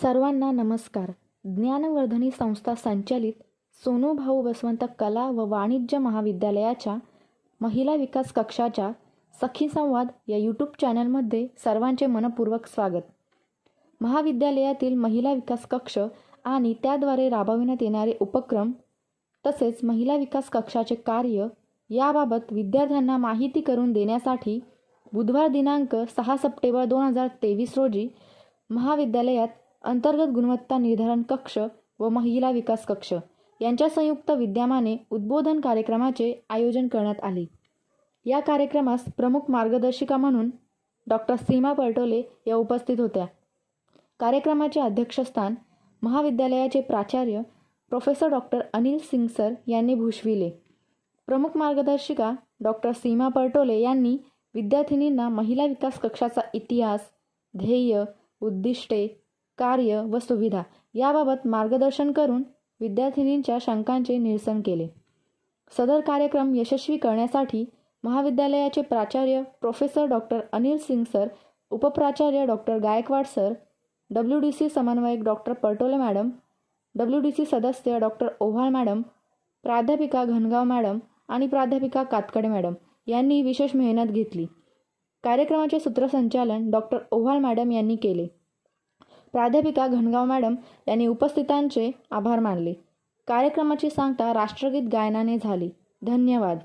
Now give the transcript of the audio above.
सर्वांना नमस्कार. ज्ञानवर्धनी संस्था संचालित सोनूभाऊ बसवंत कला व वाणिज्य महाविद्यालयाच्या महिला विकास कक्षाच्या सखी संवाद या यूट्यूब चॅनलमध्ये सर्वांचे मनपूर्वक स्वागत. महाविद्यालयातील महिला विकास कक्ष आणि त्याद्वारे राबविण्यात येणारे उपक्रम तसेच महिला विकास कक्षाचे कार्य याबाबत विद्यार्थ्यांना माहिती करून देण्यासाठी बुधवार दिनांक 6 सप्टेंबर 2023 रोजी महाविद्यालयात अंतर्गत गुणवत्ता निर्धारण कक्ष व महिला विकास कक्ष यांच्या संयुक्त विद्यमाने उद्बोधन कार्यक्रमाचे आयोजन करण्यात आले. या कार्यक्रमास प्रमुख मार्गदर्शिका म्हणून डॉक्टर सीमा पटोले या उपस्थित होत्या. कार्यक्रमाचे अध्यक्षस्थान महाविद्यालयाचे प्राचार्य professor doctor Anil Singh sir यांनी भूषविले. प्रमुख मार्गदर्शिका डॉक्टर सीमा पटोले यांनी विद्यार्थिनींना महिला विकास कक्षाचा इतिहास, ध्येय, उद्दिष्टे, कार्य व सुविधा याबाबत मार्गदर्शन करून विद्यार्थिनींच्या शंकांचे निरसन केले. सदर कार्यक्रम यशस्वी करण्यासाठी महाविद्यालयाचे प्राचार्य professor doctor Anil Singh sir, उपप्राचार्य डॉक्टर गायकवाड सर, WDC समन्वयक डॉक्टर पटोले मॅडम, WDC सदस्य डॉक्टर ओव्हाळ मॅडम, प्राध्यापिका घनगाव मॅडम आणि प्राध्यापिका कातकडे मॅडम यांनी विशेष मेहनत घेतली. कार्यक्रमाचे सूत्रसंचालन डॉक्टर ओव्हाळ मॅडम यांनी केले. प्राध्यापिका घनगाव मॅडम यांनी उपस्थितांचे आभार मानले. कार्यक्रमाची सांगता राष्ट्रगीत गायनाने झाली. धन्यवाद.